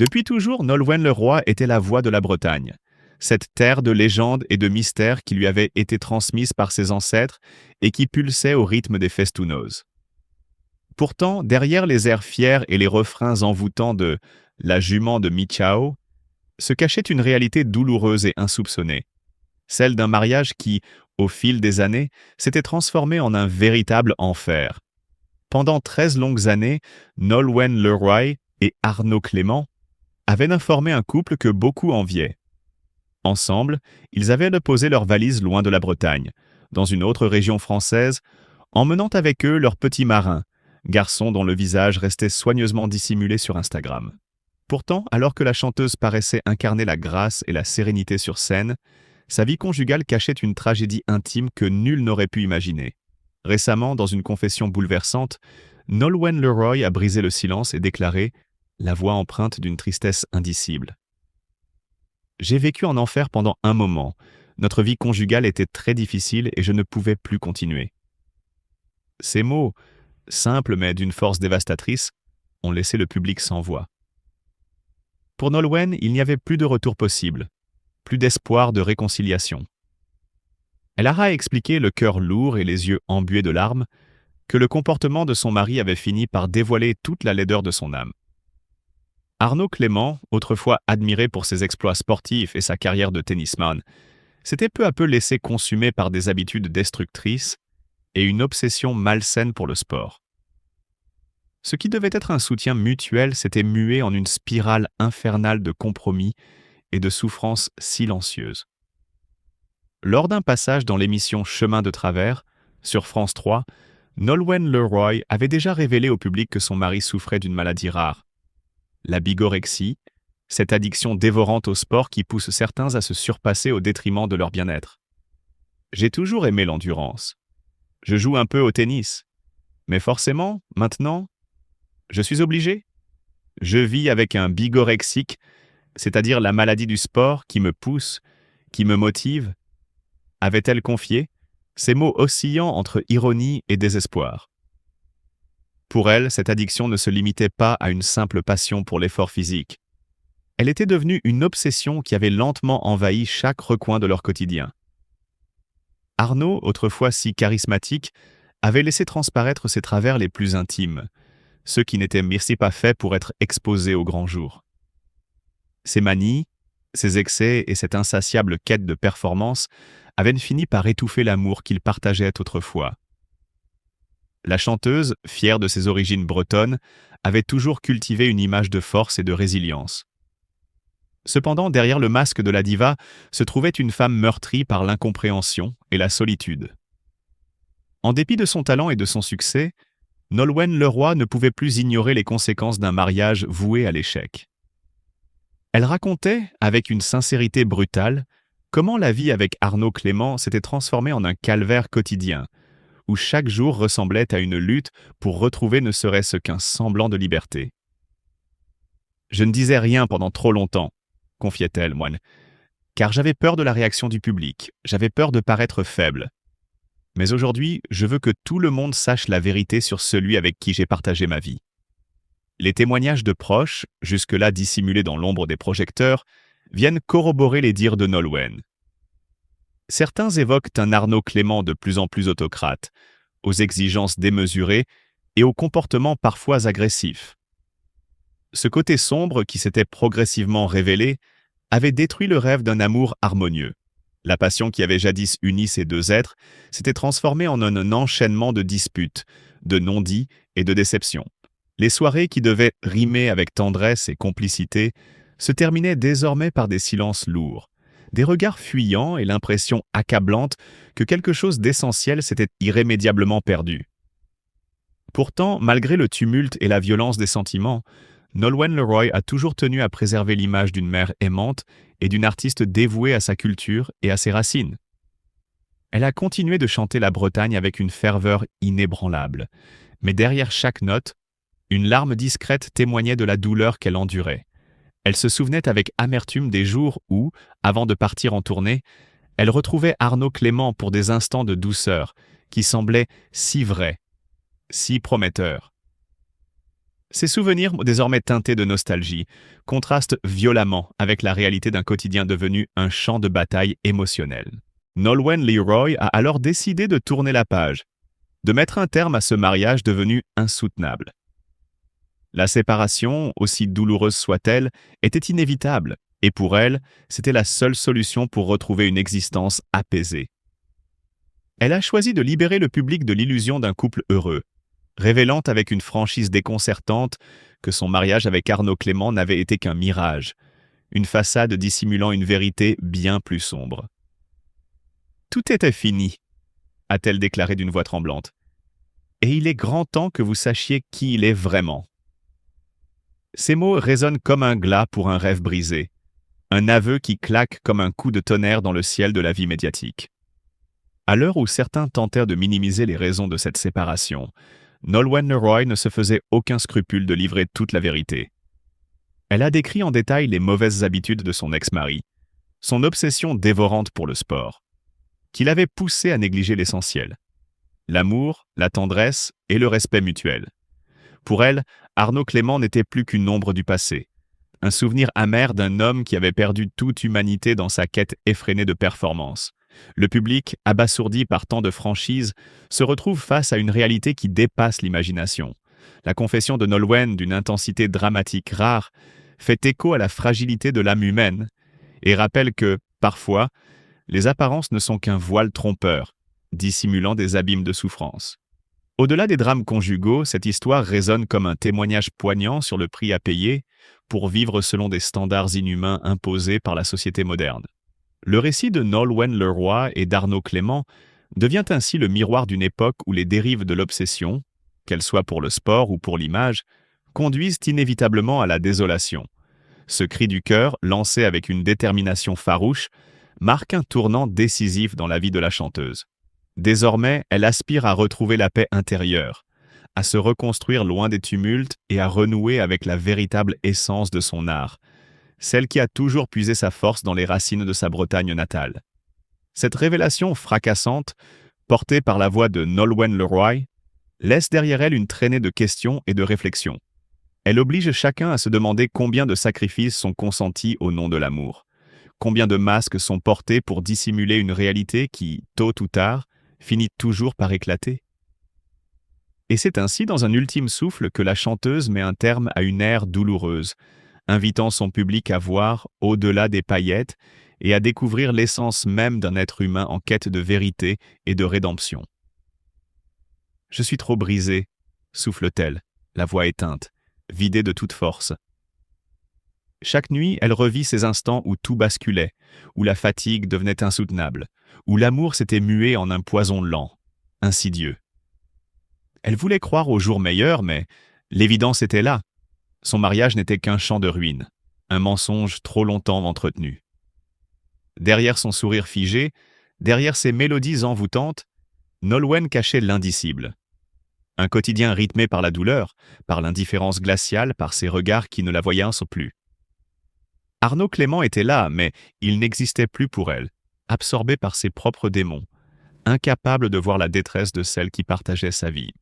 Depuis toujours, Nolwenn Leroy était la voix de la Bretagne. Cette terre de légendes et de mystères qui lui avait été transmise par ses ancêtres et qui pulsait au rythme des festounos. Pourtant, derrière les airs fiers et les refrains envoûtants de La jument de Michao, se cachait une réalité douloureuse et insoupçonnée, celle d'un mariage qui, au fil des années, s'était transformé en un véritable enfer. Pendant 13 longues années, Nolwenn Leroy et Arnaud Clément avaient formé un couple que beaucoup enviaient. Ensemble, ils avaient déposé leurs valises loin de la Bretagne, dans une autre région française, emmenant avec eux leur petit marin, garçon dont le visage restait soigneusement dissimulé sur Instagram. Pourtant, alors que la chanteuse paraissait incarner la grâce et la sérénité sur scène, sa vie conjugale cachait une tragédie intime que nul n'aurait pu imaginer. Récemment, dans une confession bouleversante, Nolwenn Leroy a brisé le silence et déclaré, la voix empreinte d'une tristesse indicible. J'ai vécu en enfer pendant un moment. Notre vie conjugale était très difficile et je ne pouvais plus continuer. Ces mots, simples mais d'une force dévastatrice, ont laissé le public sans voix. Pour Nolwenn, il n'y avait plus de retour possible, plus d'espoir de réconciliation. Elle a expliqué, le cœur lourd et les yeux embués de larmes, que le comportement de son mari avait fini par dévoiler toute la laideur de son âme. Arnaud Clément, autrefois admiré pour ses exploits sportifs et sa carrière de tennisman, s'était peu à peu laissé consumer par des habitudes destructrices et une obsession malsaine pour le sport. Ce qui devait être un soutien mutuel s'était mué en une spirale infernale de compromis et de souffrances silencieuses. Lors d'un passage dans l'émission Chemin de travers, sur France 3, Nolwenn Leroy avait déjà révélé au public que son mari souffrait d'une maladie rare, la bigorexie, cette addiction dévorante au sport qui pousse certains à se surpasser au détriment de leur bien-être. J'ai toujours aimé l'endurance. Je joue un peu au tennis. Mais forcément, maintenant, je suis obligé. Je vis avec un bigorexique, c'est-à-dire la maladie du sport qui me pousse, qui me motive, avait-elle confié, ces mots oscillant entre ironie et désespoir. Pour elle, cette addiction ne se limitait pas à une simple passion pour l'effort physique. Elle était devenue une obsession qui avait lentement envahi chaque recoin de leur quotidien. Arnaud, autrefois si charismatique, avait laissé transparaître ses travers les plus intimes, ceux qui n'étaient merci pas faits pour être exposés au grand jour. Ses manies, ses excès et cette insatiable quête de performance avaient fini par étouffer l'amour qu'ils partageaient autrefois. La chanteuse, fière de ses origines bretonnes, avait toujours cultivé une image de force et de résilience. Cependant, derrière le masque de la diva se trouvait une femme meurtrie par l'incompréhension et la solitude. En dépit de son talent et de son succès, Nolwenn Leroy ne pouvait plus ignorer les conséquences d'un mariage voué à l'échec. Elle racontait, avec une sincérité brutale, comment la vie avec Arnaud Clément s'était transformée en un calvaire quotidien, où chaque jour ressemblait à une lutte pour retrouver ne serait-ce qu'un semblant de liberté. « Je ne disais rien pendant trop longtemps, » confiait-elle, moine, « car j'avais peur de la réaction du public, j'avais peur de paraître faible. Mais aujourd'hui, je veux que tout le monde sache la vérité sur celui avec qui j'ai partagé ma vie. » Les témoignages de proches, jusque-là dissimulés dans l'ombre des projecteurs, viennent corroborer les dires de Nolwenn. Certains évoquent un Arnaud Clément de plus en plus autocrate, aux exigences démesurées et aux comportements parfois agressifs. Ce côté sombre qui s'était progressivement révélé avait détruit le rêve d'un amour harmonieux. La passion qui avait jadis uni ces deux êtres s'était transformée en un enchaînement de disputes, de non-dits et de déceptions. Les soirées qui devaient rimer avec tendresse et complicité se terminaient désormais par des silences lourds, des regards fuyants et l'impression accablante que quelque chose d'essentiel s'était irrémédiablement perdu. Pourtant, malgré le tumulte et la violence des sentiments, Nolwenn Leroy a toujours tenu à préserver l'image d'une mère aimante et d'une artiste dévouée à sa culture et à ses racines. Elle a continué de chanter la Bretagne avec une ferveur inébranlable, mais derrière chaque note, une larme discrète témoignait de la douleur qu'elle endurait. Elle se souvenait avec amertume des jours où, avant de partir en tournée, elle retrouvait Arnaud Clément pour des instants de douceur qui semblaient si vrais, si prometteurs. Ces souvenirs, désormais teintés de nostalgie, contrastent violemment avec la réalité d'un quotidien devenu un champ de bataille émotionnel. Nolwenn Leroy a alors décidé de tourner la page, de mettre un terme à ce mariage devenu insoutenable. La séparation, aussi douloureuse soit-elle, était inévitable, et pour elle, c'était la seule solution pour retrouver une existence apaisée. Elle a choisi de libérer le public de l'illusion d'un couple heureux, révélant avec une franchise déconcertante que son mariage avec Arnaud Clément n'avait été qu'un mirage, une façade dissimulant une vérité bien plus sombre. « Tout était fini », a-t-elle déclaré d'une voix tremblante. « Et il est grand temps que vous sachiez qui il est vraiment. » Ces mots résonnent comme un glas pour un rêve brisé, un aveu qui claque comme un coup de tonnerre dans le ciel de la vie médiatique. À l'heure où certains tentèrent de minimiser les raisons de cette séparation, Nolwenn Leroy ne se faisait aucun scrupule de livrer toute la vérité. Elle a décrit en détail les mauvaises habitudes de son ex-mari, son obsession dévorante pour le sport, qui l'avait poussé à négliger l'essentiel: l'amour, la tendresse et le respect mutuel. Pour elle, Arnaud Clément n'était plus qu'une ombre du passé, un souvenir amer d'un homme qui avait perdu toute humanité dans sa quête effrénée de performance. Le public, abasourdi par tant de franchise, se retrouve face à une réalité qui dépasse l'imagination. La confession de Nolwenn, d'une intensité dramatique rare, fait écho à la fragilité de l'âme humaine et rappelle que, parfois, les apparences ne sont qu'un voile trompeur, dissimulant des abîmes de souffrance. Au-delà des drames conjugaux, cette histoire résonne comme un témoignage poignant sur le prix à payer pour vivre selon des standards inhumains imposés par la société moderne. Le récit de Nolwenn Leroy et d'Arnaud Clément devient ainsi le miroir d'une époque où les dérives de l'obsession, qu'elles soient pour le sport ou pour l'image, conduisent inévitablement à la désolation. Ce cri du cœur, lancé avec une détermination farouche, marque un tournant décisif dans la vie de la chanteuse. Désormais, elle aspire à retrouver la paix intérieure, à se reconstruire loin des tumultes et à renouer avec la véritable essence de son art, celle qui a toujours puisé sa force dans les racines de sa Bretagne natale. Cette révélation fracassante, portée par la voix de Nolwenn Leroy, laisse derrière elle une traînée de questions et de réflexions. Elle oblige chacun à se demander combien de sacrifices sont consentis au nom de l'amour, combien de masques sont portés pour dissimuler une réalité qui, tôt ou tard, finit toujours par éclater. Et c'est ainsi, dans un ultime souffle, que la chanteuse met un terme à une ère douloureuse, invitant son public à voir au-delà des paillettes et à découvrir l'essence même d'un être humain en quête de vérité et de rédemption. « Je suis trop brisée », souffle-t-elle, la voix éteinte, vidée de toute force. Chaque nuit, elle revit ces instants où tout basculait, où la fatigue devenait insoutenable, où l'amour s'était mué en un poison lent, insidieux. Elle voulait croire au jour meilleur, mais l'évidence était là. Son mariage n'était qu'un champ de ruines, un mensonge trop longtemps entretenu. Derrière son sourire figé, derrière ses mélodies envoûtantes, Nolwenn cachait l'indicible. Un quotidien rythmé par la douleur, par l'indifférence glaciale, par ses regards qui ne la voyaient plus. Arnaud Clément était là, mais il n'existait plus pour elle, absorbé par ses propres démons, incapable de voir la détresse de celle qui partageait sa vie.